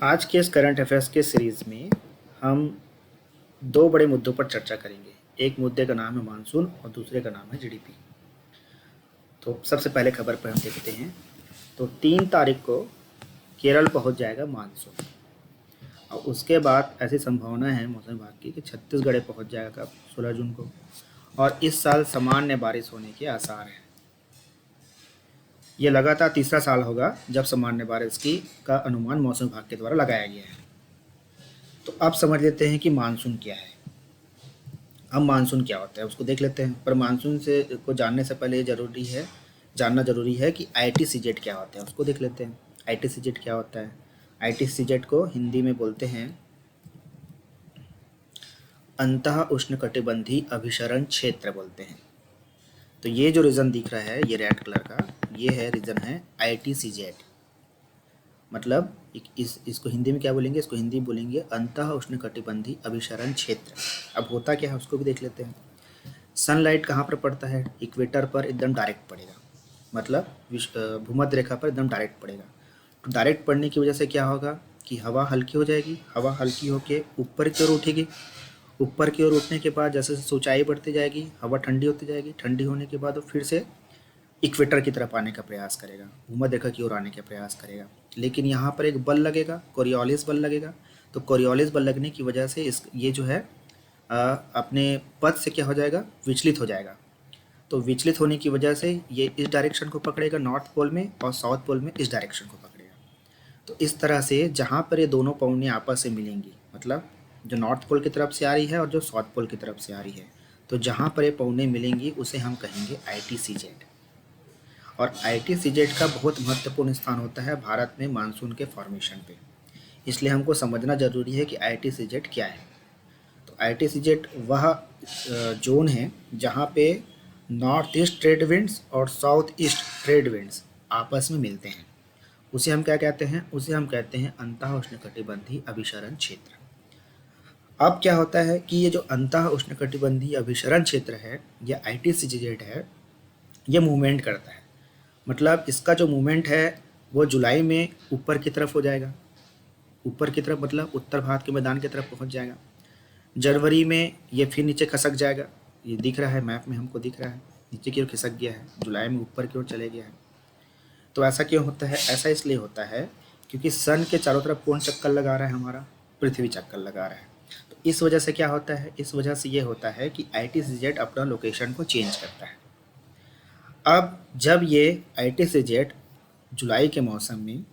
आज के इस करंट अफेयर्स के सीरीज़ में हम दो बड़े मुद्दों पर चर्चा करेंगे। एक मुद्दे का नाम है मानसून और दूसरे का नाम है जीडीपी। तो सबसे पहले खबर पर हम देखते हैं। तो 3 तारीख को केरल पहुंच जाएगा मानसून और उसके बाद ऐसी संभावना है मौसम विभाग की कि छत्तीसगढ़ पहुंच जाएगा 16 जून को और इस साल सामान्य बारिश होने के आसार हैं। ये लगातार तीसरा साल होगा जब सामान्य बारिश का अनुमान मौसम विभाग के द्वारा लगाया गया है। तो अब समझ लेते हैं कि मानसून क्या है। अब मानसून क्या होता है उसको देख लेते हैं, पर मानसून से को जानने से पहले जानना ज़रूरी है कि ITCZ क्या होता है, उसको देख लेते हैं। ITCZ क्या होता है? ITCZ को हिंदी में बोलते हैं अंतः उष्णकटिबंधीय अभिसरण क्षेत्र बोलते हैं। तो ये जो रीजन दिख रहा है, ये रेड कलर का, ये है रीजन है ITCZ। मतलब इसको हिंदी में क्या बोलेंगे? इसको हिंदी में बोलेंगे अंतः उष्णकटिबंधीय अभिसरण क्षेत्र। अब होता क्या है उसको भी देख लेते हैं। सनलाइट कहाँ पर पड़ता है? इक्वेटर पर एकदम डायरेक्ट पड़ेगा, मतलब भूमध्य रेखा पर एकदम डायरेक्ट पड़ेगा। तो डायरेक्ट पड़ने की वजह से क्या होगा कि हवा हल्की हो जाएगी। हवा हल्की होकर ऊपर की ओर उठेगी। ऊपर की ओर उठने के बाद जैसे जैसे ऊंचाई बढ़ती जाएगी हवा ठंडी होती जाएगी। ठंडी होने के बाद वो फिर से इक्वेटर की तरफ आने का प्रयास करेगा, भूमध्य रेखा की ओर आने का प्रयास करेगा। लेकिन यहाँ पर एक बल लगेगा, कोरियोलिस बल लगेगा। तो कोरियोलिस बल लगने की वजह से ये जो है अपने पथ से क्या हो जाएगा? विचलित हो जाएगा। तो विचलित होने की वजह से ये इस डायरेक्शन को पकड़ेगा नॉर्थ पोल में और साउथ पोल में इस डायरेक्शन को पकड़ेगा। तो इस तरह से जहाँ पर ये दोनों पौने आपस से मिलेंगी, मतलब जो नॉर्थ पोल की तरफ से आ रही है और जो साउथ पोल की तरफ से आ रही है, तो जहाँ पर ये पौने मिलेंगी उसे हम कहेंगे ITCZ। और ITCZ का बहुत महत्वपूर्ण स्थान होता है भारत में मानसून के फॉर्मेशन पे। इसलिए हमको समझना ज़रूरी है कि ITCZ क्या है। तो ITCZ वह जोन है जहाँ पे नॉर्थ ईस्ट ट्रेड विंड्स और साउथ ईस्ट ट्रेड विंड्स आपस में मिलते हैं। उसे हम क्या कहते हैं? उसे हम कहते हैं अंतः उष्णकटिबंधीय अभिसरण क्षेत्र। अब क्या होता है कि ये जो अंतः उष्णकटिबंधीय अभिसरण क्षेत्र है, ये ITCZ है, ये मूवमेंट करता है। मतलब इसका जो मूवमेंट है वो जुलाई में ऊपर की तरफ हो जाएगा। ऊपर की तरफ मतलब उत्तर भारत के मैदान की तरफ पहुंच जाएगा। जनवरी में ये फिर नीचे खसक जाएगा। ये दिख रहा है मैप में, हमको दिख रहा है नीचे की ओर खिसक गया है। जुलाई में ऊपर की ओर चले गया है। तो ऐसा क्यों होता है? ऐसा इसलिए होता है क्योंकि सन के चारों तरफ कौन चक्कर लगा रहा है? हमारा पृथ्वी चक्कर लगा रहा है। तो इस वजह से क्या होता है? इस वजह से ये होता है कि ITCZ अपना लोकेशन को चेंज करता है। अब जब ये ITCZ जुलाई के मौसम में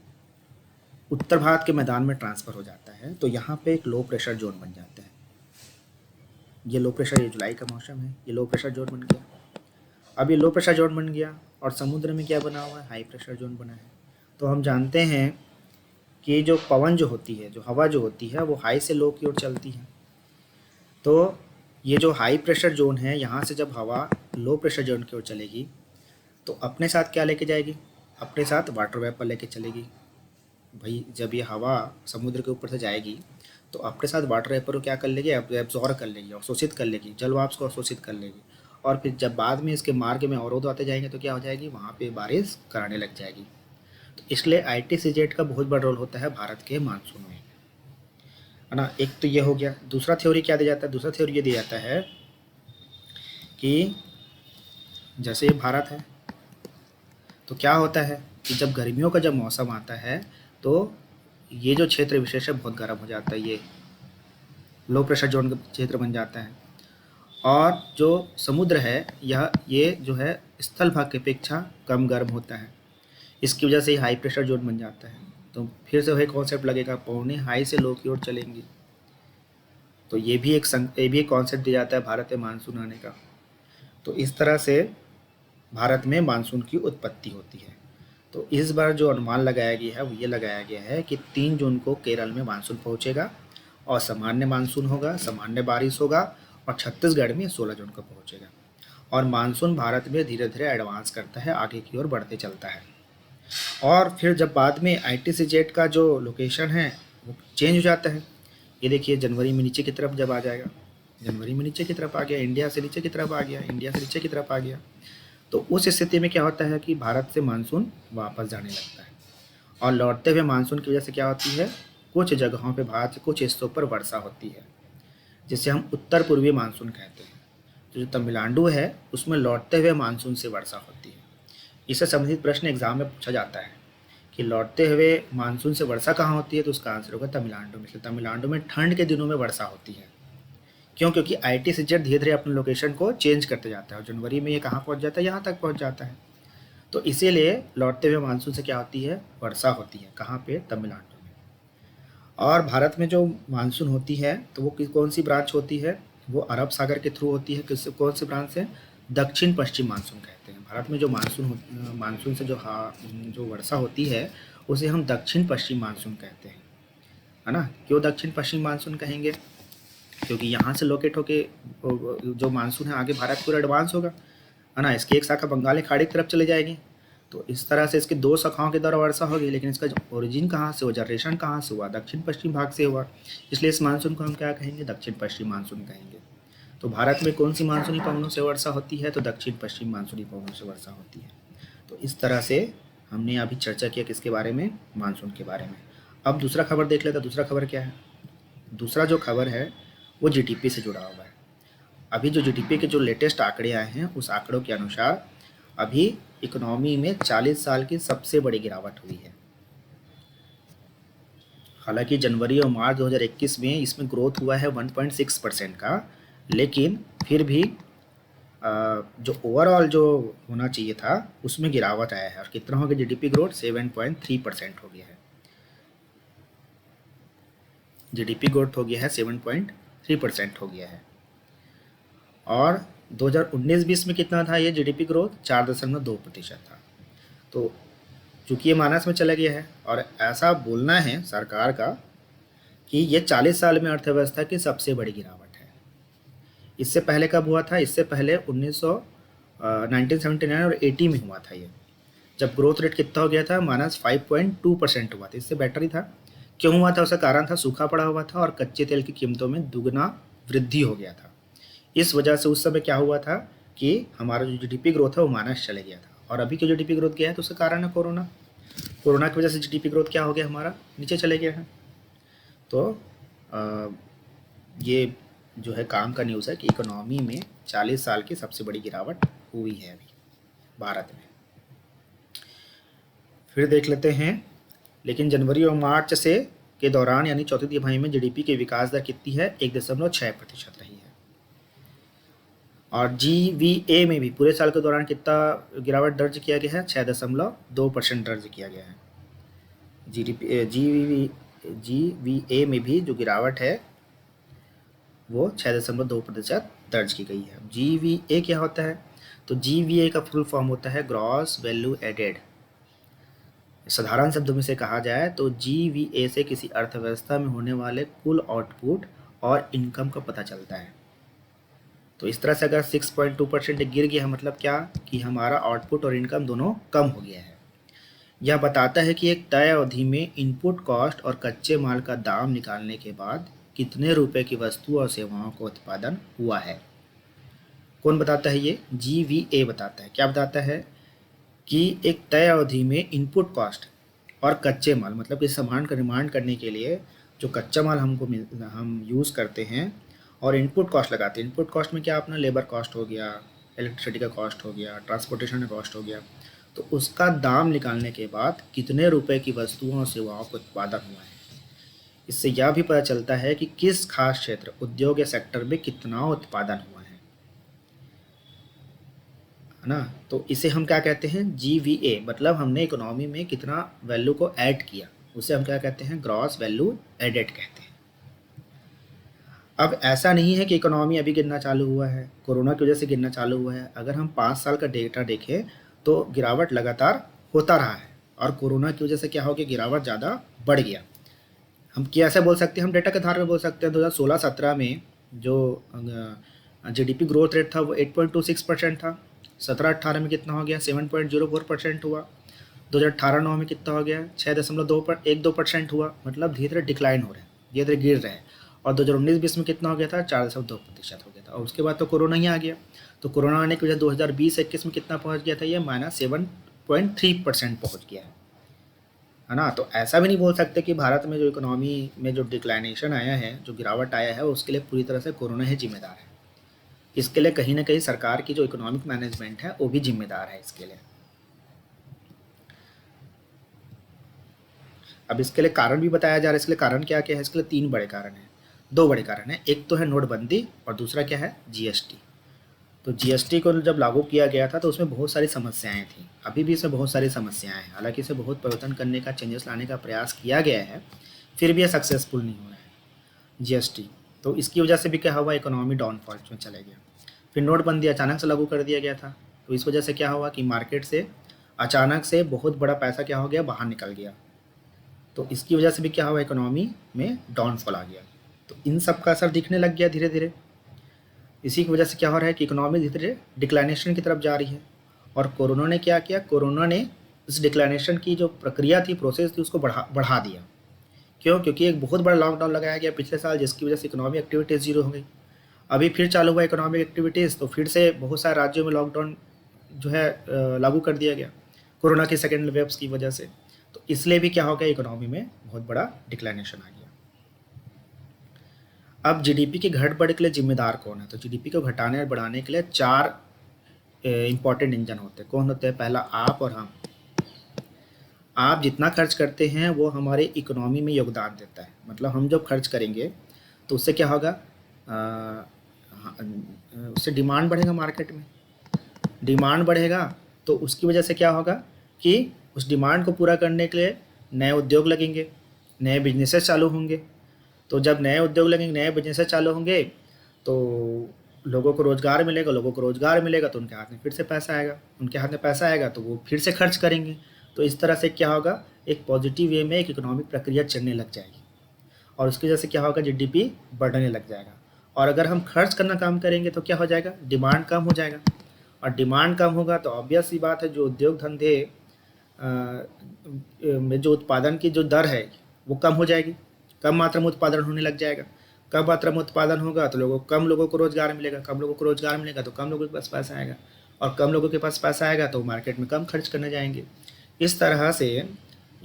उत्तर भारत के मैदान में ट्रांसफ़र हो जाता है तो यहाँ पे एक लो प्रेशर जोन बन जाता है। ये लो प्रेशर, ये जुलाई का मौसम है, ये लो प्रेशर जोन बन गया। अब ये लो प्रेशर जोन बन गया और समुद्र में क्या बना हुआ है? हाई प्रेशर जोन बना है। तो हम जानते हैं कि जो पवन जो होती है, जो हवा जो होती है, वो हाई से लो की ओर चलती है। तो ये जो हाई प्रेशर जोन है, यहाँ से जब हवा लो प्रेशर जोन की ओर चलेगी तो अपने साथ क्या लेके जाएगी? अपने साथ वाटर वेपर लेके चलेगी। भाई जब ये हवा समुद्र के ऊपर से जाएगी तो अपने साथ वाटर वेपर को क्या कर लेगी? एब्जॉर्ब कर लेगी, अवशोषित कर लेगी, जलवाष्प को अवशोषित कर लेगी। और फिर जब बाद में इसके मार्ग में अवरोध आते जाएंगे तो क्या हो जाएगी? वहाँ पे बारिश कराने लग जाएगी। तो इसलिए ITCZ का बहुत बड़ा रोल होता है भारत के मानसून में, है ना। एक तो ये हो गया। दूसरा थ्योरी क्या दिया जाता है? दूसरा थ्योरी ये दिया जाता है कि जैसे भारत है तो क्या होता है कि जब गर्मियों का जब मौसम आता है तो ये जो क्षेत्र विशेष है बहुत गर्म हो जाता है। ये लो प्रेशर जोन का क्षेत्र बन जाता है और जो समुद्र है ये जो है स्थल भाग की अपेक्षा कम गर्म होता है। इसकी वजह से ही हाई प्रेशर जोन बन जाता है। तो फिर से वही कॉन्सेप्ट लगेगा, पौने हाई से लो की ओर चलेंगी। तो ये भी एक कॉन्सेप्ट दिया जाता है भारत में मानसून आने का। तो इस तरह से भारत में मानसून की उत्पत्ति होती है। तो इस बार जो अनुमान लगाया गया है वो ये लगाया गया है कि 3 जून को केरल में मानसून पहुंचेगा और सामान्य मानसून होगा, सामान्य बारिश होगा और छत्तीसगढ़ में 16 जून को पहुंचेगा। और मानसून भारत में धीरे धीरे एडवांस करता है, आगे की ओर बढ़ते चलता है। और फिर जब बाद में ITCZ का जो लोकेशन है वो चेंज हो जाता है। ये देखिए जनवरी में नीचे की तरफ जब आ जाएगा, जनवरी में नीचे की तरफ आ गया, इंडिया से नीचे की तरफ आ गया, इंडिया से नीचे की तरफ आ गया। तो उस स्थिति में क्या होता है कि भारत से मानसून वापस जाने लगता है और लौटते हुए मानसून की वजह से क्या होती है? कुछ जगहों पे भारत के कुछ हिस्सों पर वर्षा होती है, जिसे हम उत्तर पूर्वी मानसून कहते हैं। तो जो तमिलनाडु है उसमें लौटते हुए मानसून से वर्षा होती है। इससे संबंधित प्रश्न एग्जाम में पूछा जाता है कि लौटते हुए मानसून से वर्षा कहाँ होती है, तो उसका आंसर होगा तमिलनाडु में। तमिलनाडु में ठंड के दिनों में वर्षा होती है। क्यों? क्योंकि ITCZ धीरे धीरे अपने लोकेशन को चेंज करते जाता है और जनवरी में ये कहाँ पहुँच जाता है, यहाँ तक पहुँच जाता है। तो इसीलिए लौटते हुए मानसून से क्या होती है, वर्षा होती है। कहाँ पे? तमिलनाडु में। और भारत में जो मानसून होती है तो वो कौन सी ब्रांच होती है, वो अरब सागर के थ्रू होती है। कौन सी ब्रांच से? दक्षिण पश्चिम मानसून कहते हैं। भारत में जो मानसून से जो वर्षा होती है उसे हम दक्षिण पश्चिम मानसून कहते हैं, है ना। क्यों दक्षिण पश्चिम मानसून कहेंगे? क्योंकि यहाँ से लोकेट होके जो मानसून है आगे भारत पूरा एडवांस होगा, है ना। इसकी एक शाखा बंगाल की खाड़ी की तरफ चले जाएगी, तो इस तरह से इसके दो शाखाओं के द्वारा वर्षा होगी। लेकिन इसका ओरिजिन कहाँ से हुआ, जनरेशन कहाँ से हुआ? दक्षिण पश्चिम भाग से हुआ। इसलिए इस मानसून को हम क्या कहेंगे? दक्षिण पश्चिम मानसून कहेंगे। तो भारत में कौन सी मानसूनी पवनों से वर्षा होती है? तो दक्षिण पश्चिम मानसूनी पवनों से वर्षा होती है। तो इस तरह से हमने अभी चर्चा किया किसके बारे में? मानसून के बारे में। अब दूसरा खबर देख लेते हैं। दूसरा खबर क्या है? दूसरा जो खबर है वो GDP से जुड़ा हुआ है। अभी जो GDP के जो लेटेस्ट आंकड़े आए हैं उस आंकड़ों के अनुसार अभी इकोनॉमी में 40 साल की सबसे बड़ी गिरावट हुई है। हालांकि जनवरी और मार्च 2021 में इसमें ग्रोथ हुआ है 1.6% का, लेकिन फिर भी जो ओवरऑल जो होना चाहिए था उसमें गिरावट आया है। और कितना हो गया GDP ग्रोथ? 7.3% हो गया है। GDP ग्रोथ हो गया है 7.3% हो गया है। और 2019-20 में कितना था ये GDP ग्रोथ? 4.2% था। तो चूँकि ये माइनस में चला गया है और ऐसा बोलना है सरकार का कि ये 40 साल में अर्थव्यवस्था की सबसे बड़ी गिरावट है। इससे पहले कब हुआ था? इससे पहले 1979 और 80 में हुआ था ये, जब ग्रोथ रेट कितना हो गया था? -5.2% हुआ था। इससे बेटर ही था। क्यों हुआ था? उसका कारण था सूखा पड़ा हुआ था और कच्चे तेल की कीमतों में दुगना वृद्धि हो गया था। इस वजह से उस समय क्या हुआ था कि हमारा जो GDP ग्रोथ है वो माइनस चले गया था। और अभी जो GDP ग्रोथ गया है तो उसका कारण है कोरोना। कोरोना की वजह से GDP ग्रोथ क्या हो गया? हमारा नीचे चले गया है। तो ये जो है काम का न्यूज़ है कि इकोनॉमी में 40 साल की सबसे बड़ी गिरावट हुई है अभी भारत में। फिर देख लेते हैं, लेकिन जनवरी और मार्च से के दौरान यानी चौथी तिमाही में GDP की विकास दर कितनी है? 1.6% रही है। और GVA में भी पूरे साल के दौरान कितना गिरावट दर्ज किया गया है? 6.2% दर्ज किया गया है। GVA में भी जो गिरावट है वो 6.2% दर्ज की गई है। GVA क्या होता है? तो GVA का फुल फॉर्म होता है ग्रॉस वैल्यू एडेड। साधारण शब्दों में से कहा जाए तो GVA से किसी अर्थव्यवस्था में होने वाले कुल आउटपुट और इनकम का पता चलता है। तो इस तरह से अगर 6.2% गिर गया है मतलब क्या कि हमारा आउटपुट और इनकम दोनों कम हो गया है। यह बताता है कि एक तय अवधि में इनपुट कॉस्ट और कच्चे माल का दाम निकालने के बाद कितने रुपए की वस्तु और सेवाओं का उत्पादन हुआ है। कौन बताता है ये? GVA बताता है। क्या बताता है? कि एक तय अवधि में इनपुट कॉस्ट और कच्चे माल मतलब कि सामान का निर्माण करने के लिए जो कच्चा माल हम यूज़ करते हैं और इनपुट कॉस्ट लगाते हैं। इनपुट कॉस्ट में क्या अपना लेबर कॉस्ट हो गया, इलेक्ट्रिसिटी का कॉस्ट हो गया, ट्रांसपोर्टेशन का कॉस्ट हो गया। तो उसका दाम निकालने के बाद कितने रुपए की वस्तुओं और सेवाओं का उत्पादन हुआ है। इससे यह भी पता चलता है कि किस खास क्षेत्र, उद्योग या सेक्टर में कितना उत्पादन हुआ है ना। तो इसे हम क्या कहते हैं? GVA मतलब हमने इकोनॉमी में कितना वैल्यू को ऐड किया, उसे हम क्या कहते हैं? ग्रॉस वैल्यू एडेड कहते हैं। अब ऐसा नहीं है कि इकोनॉमी अभी गिरना चालू हुआ है, कोरोना की वजह से गिरना चालू हुआ है। अगर हम 5 साल का डेटा देखें तो गिरावट लगातार होता रहा है और कोरोना की वजह से क्या हो गया? गिरावट ज़्यादा बढ़ गया। हम कैसे बोल सकते हैं? हम डेटा के आधार में बोल सकते हैं। 2016-17 में जो GDP ग्रोथ रेट था वो 8.26% था। 17-18 में कितना हो गया? 7.04% हुआ। 2018-9 में कितना हो गया? 6.12% हुआ। मतलब धीरे धीरे डिक्लाइन हो रहे हैं, धीरे धीरे गिर रहे हैं। और 2019-20 में कितना हो गया था? 4.2% हो गया था। और उसके बाद तो कोरोना ही आ गया। तो कोरोना आने की वजह 2020-21 में कितना पहुंच गया था? ये -7.3% पहुंच गया है। है ना। तो ऐसा भी नहीं बोल सकते कि भारत में जो इकोनॉमी में जो डिक्लाइनेशन आया है, जो गिरावट आया है, उसके लिए पूरी तरह से कोरोना ही जिम्मेदार है। इसके लिए कहीं ना कहीं सरकार की जो इकोनॉमिक मैनेजमेंट है वो भी जिम्मेदार है इसके लिए। अब इसके लिए कारण भी बताया जा रहा है। इसके लिए कारण क्या क्या है? इसके लिए 3 बड़े कारण हैं, 2 बड़े कारण हैं। एक तो है नोटबंदी और दूसरा क्या है? जीएसटी। तो जीएसटी को जब लागू किया गया था तो उसमें बहुत सारी समस्याएं थी, अभी भी इसमें बहुत सारी समस्याएं हैं। हालांकि इसे बहुत परिवर्तन करने का, चेंजेस लाने का प्रयास किया गया है, फिर भी ये सक्सेसफुल नहीं हो रहा है जीएसटी। तो इसकी वजह से भी क्या हुआ? इकोनॉमी डाउनफॉल में चले गया। फिर नोटबंदी अचानक से लागू कर दिया गया था, तो इस वजह से क्या हुआ कि मार्केट से अचानक से बहुत बड़ा पैसा क्या हो गया? बाहर निकल गया। तो इसकी वजह से भी क्या हुआ? इकोनॉमी में डाउनफॉल आ गया। तो इन सब का असर दिखने लग गया धीरे धीरे। इसी की वजह से क्या हो रहा है कि इकोनॉमी धीरे धीरे डिक्लाइनेशन की तरफ जा रही है। और कोरोना ने क्या किया? कोरोना ने इस डिक्लाइनेशन की जो प्रक्रिया थी, प्रोसेस थी, उसको बढ़ा दिया। क्यों? क्योंकि एक बहुत बड़ा लॉकडाउन लगाया गया पिछले साल, जिसकी वजह से इकोनॉमिक एक्टिविटीज़ जीरो हो गई। अभी फिर चालू हुआ इकोनॉमिक एक्टिविटीज़, तो फिर से बहुत सारे राज्यों में लॉकडाउन जो है लागू कर दिया गया कोरोना की सेकेंड वेव्स की वजह से। तो इसलिए भी क्या हो गया? इकोनॉमी में बहुत बड़ा डिक्लाइनेशन आ गया। अब जीडीपी के घट बढ़ के लिए जिम्मेदार कौन है? तो जीडीपी को घटाने और बढ़ाने के लिए 4 इंपॉर्टेंट इंजन होते हैं। कौन होते हैं? पहला आप और हम। आप जितना खर्च करते हैं वो हमारे इकोनॉमी में योगदान देता है। मतलब हम जब खर्च करेंगे तो उससे क्या होगा? उससे डिमांड बढ़ेगा मार्केट में। डिमांड बढ़ेगा तो उसकी वजह से क्या होगा कि उस डिमांड को पूरा करने के लिए नए उद्योग लगेंगे, नए बिजनेसेस चालू होंगे। तो जब नए उद्योग लगेंगे, नए बिजनेसेस चालू होंगे, तो लोगों को रोज़गार मिलेगा। लोगों को रोज़गार मिलेगा तो उनके हाथ में फिर से पैसा आएगा। उनके हाथ में पैसा आएगा तो वो फिर से खर्च करेंगे। तो इस तरह से क्या होगा? एक पॉजिटिव वे में एक इकोनॉमिक प्रक्रिया चलने लग जाएगी और उसकी वजह से क्या होगा? जीडीपी बढ़ने लग जाएगा। और अगर हम खर्च करना काम करेंगे तो क्या हो जाएगा? डिमांड कम हो जाएगा। और डिमांड कम होगा तो ऑब्वियस सी बात है, जो उद्योग धंधे में जो उत्पादन की जो दर है वो कम हो जाएगी। कम मात्रा में उत्पादन होने लग जाएगा। कम मात्रा में उत्पादन होगा तो कम लोगों को रोज़गार मिलेगा। कम लोगों को रोज़गार मिलेगा तो कम लोगों के पास पैसा आएगा। और कम लोगों के पास पैसा आएगा तो मार्केट में कम खर्च करने जाएंगे। इस तरह से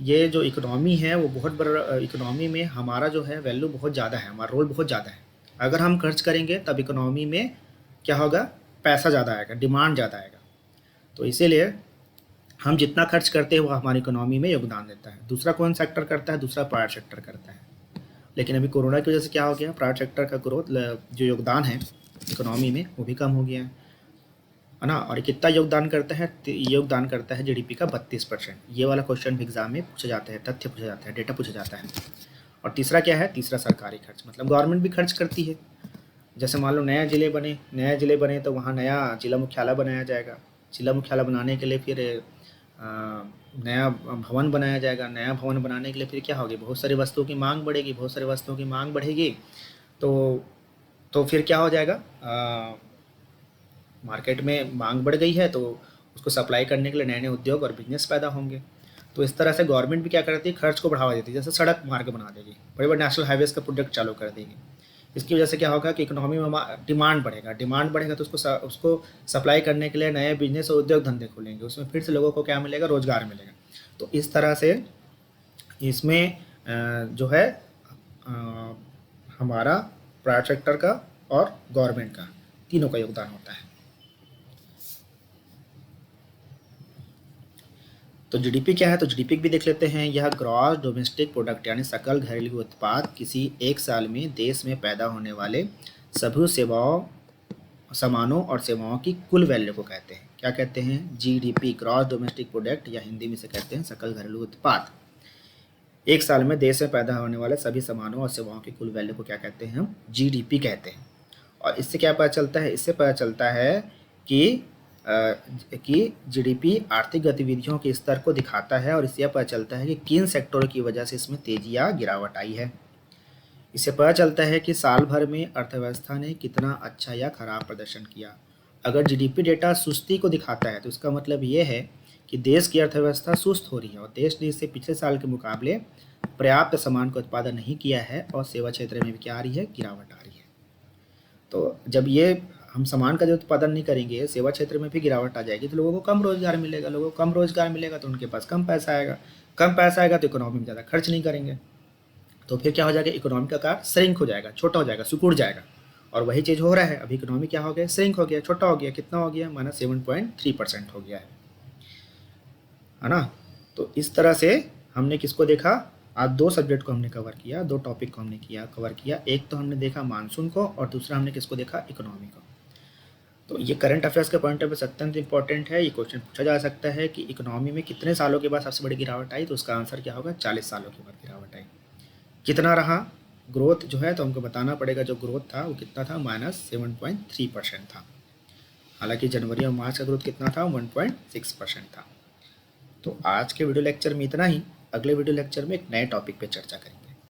ये जो इकोनॉमी है वो बहुत बड़ा, इकोनॉमी में हमारा जो है वैल्यू बहुत ज़्यादा है, हमारा रोल बहुत ज़्यादा है। अगर हम खर्च करेंगे तब इकोनॉमी में क्या होगा? पैसा ज़्यादा आएगा, डिमांड ज़्यादा आएगा। तो इसीलिए हम जितना खर्च करते हैं वो हमारी इकोनॉमी में योगदान देता है। दूसरा कौन सेक्टर करता है? दूसरा प्राइवेट सेक्टर करता है। लेकिन अभी कोरोना की वजह से क्या हो गया? प्राइवेट सेक्टर का ग्रोथ, जो योगदान है इकोनॉमी में, वो भी कम हो गया है ना। और कितना योगदान करता है? योगदान करता है जीडीपी का 32%। ये वाला क्वेश्चन भी एग्जाम में पूछा जाता है, तथ्य पूछा जाता है, डेटा पूछा जाता है। और तीसरा क्या है? तीसरा सरकारी खर्च, मतलब गवर्नमेंट भी खर्च करती है। जैसे मान लो नए ज़िले बने तो वहाँ नया जिला मुख्यालय बनाया जाएगा। जिला मुख्यालय बनाने के लिए फिर नया भवन बनाया जाएगा। नया भवन बनाने के लिए फिर क्या होगी? बहुत सारी वस्तुओं की मांग बढ़ेगी। बहुत सारी वस्तुओं की मांग बढ़ेगी तो फिर क्या हो जाएगा? मार्केट में मांग बढ़ गई है तो उसको सप्लाई करने के लिए नए नए उद्योग और बिजनेस पैदा होंगे। तो इस तरह से गवर्नमेंट भी क्या करती है? खर्च को बढ़ावा देती है। जैसे सड़क मार्ग बना देगी, बड़े बड़े नेशनल हाईवेज़ का प्रोजेक्ट चालू कर देगी। इसकी वजह से क्या होगा कि इकोनॉमी में डिमांड बढ़ेगा। डिमांड बढ़ेगा तो उसको सप्लाई करने के लिए नए बिजनेस और उद्योग धंधे खुलेंगे। उसमें फिर से लोगों को क्या मिलेगा? रोज़गार मिलेगा। तो इस तरह से इसमें जो है हमारा प्राइवेट सेक्टर का और गवर्नमेंट का, तीनों का योगदान होता है। तो जीडीपी क्या है? तो जीडीपी भी देख लेते हैं। यह ग्रॉस डोमेस्टिक प्रोडक्ट यानी सकल घरेलू उत्पाद किसी एक साल में देश में पैदा होने वाले सभी सामानों और सेवाओं की कुल वैल्यू को कहते हैं। क्या कहते हैं? जीडीपी, ग्रॉस डोमेस्टिक प्रोडक्ट, या हिंदी में से कहते हैं सकल घरेलू उत्पाद। एक साल में देश में पैदा होने वाले सभी सामानों और सेवाओं की कुल वैल्यू को क्या कहते हैं? हम जीडीपी कहते हैं। और इससे क्या पता चलता है? इससे पता चलता है कि जीडीपी आर्थिक गतिविधियों के स्तर को दिखाता है और इससे पता चलता है कि किन सेक्टरों की वजह से इसमें तेजी या गिरावट आई है। इससे पता चलता है कि साल भर में अर्थव्यवस्था ने कितना अच्छा या खराब प्रदर्शन किया। अगर जीडीपी डेटा सुस्ती को दिखाता है तो इसका मतलब ये है कि देश की अर्थव्यवस्था सुस्त हो रही है और देश ने इससे पिछले साल के मुकाबले पर्याप्त सामान का उत्पादन नहीं किया है और सेवा क्षेत्र में भी क्या आ रही है? गिरावट आ रही है। तो जब ये हम सामान का जो उत्पादन नहीं करेंगे, सेवा क्षेत्र में भी गिरावट आ जाएगी, तो लोगों को कम रोज़गार मिलेगा। लोगों को कम रोज़गार मिलेगा तो उनके पास कम पैसा आएगा। कम पैसा आएगा तो इकोनॉमी में ज़्यादा खर्च नहीं करेंगे, तो फिर क्या हो जाएगा, इकोनॉमी का आकार श्रिंक हो जाएगा, छोटा हो जाएगा, सिकुड़ जाएगा। और वही चीज़ हो रहा है, अभी इकोनॉमी क्या हो गया, श्रिंक हो गया, छोटा हो गया। कितना हो गया, -7.3% हो गया है ना। तो इस तरह से हमने किसको देखा, आज 2 सब्जेक्ट को हमने कवर किया, 2 टॉपिक को हमने कवर किया। एक तो हमने देखा मानसून को और दूसरा हमने किसको देखा, इकोनॉमी को। तो ये करंट अफेयर्स के पॉइंट ऑफ व्यू से अत्यंत इंपॉर्टेंट है। ये क्वेश्चन पूछा जा सकता है कि इकोनॉमी में कितने सालों के बाद सबसे बड़ी गिरावट आई, तो उसका आंसर क्या होगा, 40 सालों के बाद गिरावट आई। कितना रहा ग्रोथ जो है, तो हमको बताना पड़ेगा, जो ग्रोथ था वो कितना था, -7.3% था। हालांकि जनवरी और मार्च का ग्रोथ कितना था, 1.6% था। तो आज के वीडियो लेक्चर में इतना ही। अगले वीडियो लेक्चर में एक नए टॉपिक पे चर्चा करेंगे।